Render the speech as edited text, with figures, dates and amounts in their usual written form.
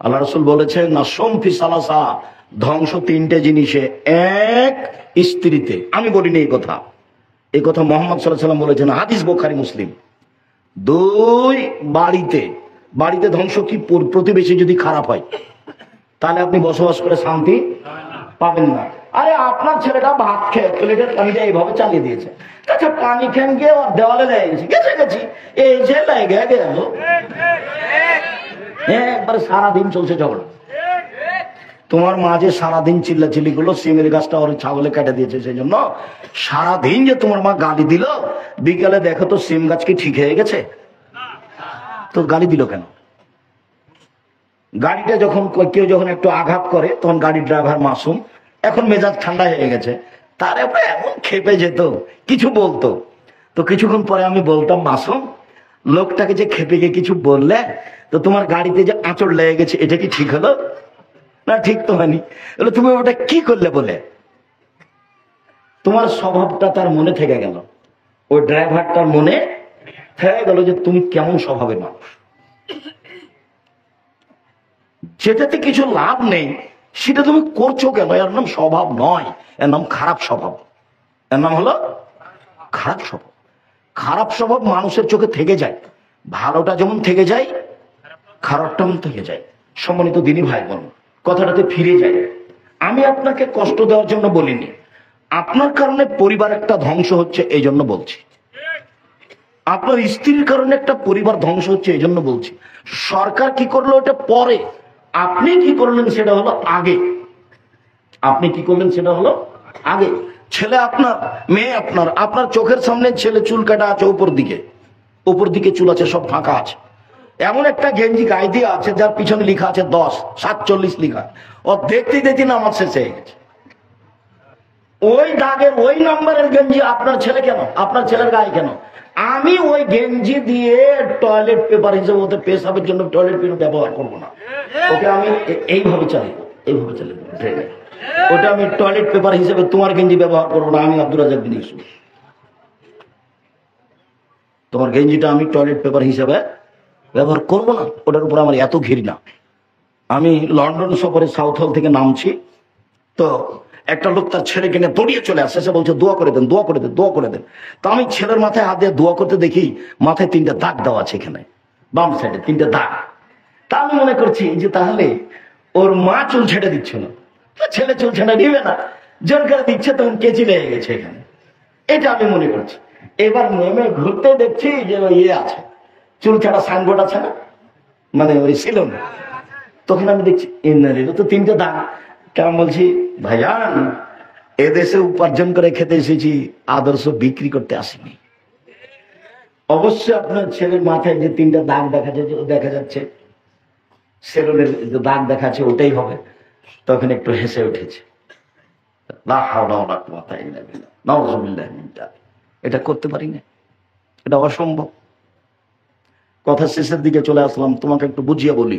আল্লাহ রাসূল বলেছেন না সম্ফি সালাসা, ধ্বংস তিনটে জিনিসে, এক স্ত্রীতে। আমি বলিনি এই কথা, এই কথা মুহাম্মদ সাল্লাল্লাহু আলাইহি ওয়াসাল্লাম বলেছেন, হাদিস বুখারী মুসলিম। দুই বাড়িতে, বাড়িতে ধ্বংস কি, প্রতিবেশী যদি খারাপ হয় তাহলে আপনি বসবাস করে শান্তি পাবেন না। আরে আপনার ছেলেটা ভাত খেয়ে প্লেটের পানিটা এইভাবে চালিয়ে দিয়েছে, আচ্ছা পানি খেন গিয়ে দেওয়ালে লেগে গেছে, গেছে গেছি এই যে লেগে গেল, একবারে সারাদিন চলছে ঝগড়া। তোমার মা যে সারাদিন চিল্লাচিল্লি করলো, সিমের গাছটা ওর ছাগলে কেটে দিয়েছে, সেই জন্য সারাদিন যে তোমার মা গালি দিল, বিকালে দেখো তো সিম গাছ কি ঠিক হয়ে গেছে? তো গালি দিল কেন? গাড়িটা যখন কেউ যখন একটু আঘাত করে তখন গাড়ির ড্রাইভার মাসুম, এখন মেজাজ ঠান্ডা হয়ে গেছে, তার এবার এমন খেপে যেত, কিছু বলতো তো কিছুক্ষণ পরে আমি বলতাম, মাসুম লোকটাকে যে খেপে গিয়ে কিছু বললে তো তোমার গাড়িতে যে আঁচড় লেগে গেছে এটা কি ঠিক হলো? না ঠিক তো হয়নি। তুমি ওটা কি করলে বলে তোমার স্বভাবটা তার মনে থেকে গেল, ওই ড্রাইভারটার মনে থেকে গেল যে তুমি কেমন স্বভাবের মানুষ। যেটাতে কিছু লাভ নেই সেটা তুমি করছো কেন? এর নাম স্বভাব নয়, এর নাম খারাপ স্বভাব। এর নাম হলো খারাপ স্বভাব। খারাপ স্বভাব মানুষের চোখে থেকে যায়, ভালোটা যেমন থেকে যায় খারাপটা থেকে যায়। সম্মানিত দিনী ভাই বোন, কথাটাতে ফিরে যায়। আমি আপনাকে কষ্ট দেওয়ার জন্য বলিনি, আপনার কারণে পরিবার একটা ধ্বংস হচ্ছে এই জন্য বলছি, আপনার স্ত্রীর কারণে একটা পরিবার ধ্বংস হচ্ছে এই জন্য বলছি। সরকার কি করলো এটা পরে, আপনি কি করলেন সেটা হলো আগে। আপনি কি করলেন সেটা হলো আগে। ছেলে আপনার, মেয়ে আপনার, আপনার চোখের সামনে ছেলে চুল কাটা আছে, উপর দিকে চুল আছে, সব ফাঁকা আছে, এমন একটা গেঞ্জি গায়ে দিয়ে আছে যার পিছনে লেখা আছে 10-47 লেখা, ও দেখতে দেখতে নামাজ শেষ হয়ে গেছে। ওই দাগের ওই নম্বরের গেঞ্জি আপনার ছেলে কেন, আপনার ছেলের গায়ে কেন? আমি ওই গেঞ্জি দিয়ে টয়লেট পেপার হিসেবে ওদের পেশাবের জন্য টয়লেট পেপার ব্যবহার করবো না, ওকে আমি এইভাবে চালিয়ে ট্রেনে, ওটা আমি টয়লেট পেপার হিসেবে তোমার গেঞ্জি ব্যবহার করবো না। আমি আব্দুর রাজ্জাক বিন ইউসুফ, তোমার গেঞ্জিটা আমি টয়লেট পেপার হিসেবে ব্যবহার করবো না, ওটার উপর আমার এত ঘৃণা। আমি লন্ডন সফরে সাউথ হল থেকে নামছি, তো একটা লোক তার ছেলেকে নিয়ে দৌড়িয়ে চলে আসছে, সে বলছে দোয়া করে দেন, দোয়া করে দেন, দোয়া করে দেন। তো আমি ছেলের মাথায় হাত দিয়ে দোয়া করতে দেখি মাথায় 3টে দাগ দেওয়া আছে, এখানে বাম সাইডে 3টে দাগ। তা আমি মনে করছি যে তাহলে ওর মা চুল ছেড়ে দিচ্ছে না, ছেলে চুল ছেড়ে দিবে না, জোর করে দিচ্ছে, তখন কেচি লেগে গেছে এখানে, এটা আমি মনে করছি। এবার নেমে ঘুরতে দেখছি যে ওই আছে চুল ছাড়া সাইনবোর্ড আছে না, মানে ওই ছিল না, তখন আমি দেখছি তো 3টে দাগ। কেমন বলছি, ভাইয়ান এদেশে উপার্জন করে খেতে এসেছি, আদর্শ বিক্রি করতে আসিনি। অবশ্যই আপনার ছেলের মাথায় যে 3টে দাগ দেখা যাচ্ছে, সেলুনের যে দাগ দেখাচ্ছে ওটাই হবে। তখন একটু হেসে উঠেছে, এটা করতে পারি না, এটা অসম্ভব। কথা শেষের দিকে চলে আসলাম, তোমাকে একটু বুঝিয়ে বলি।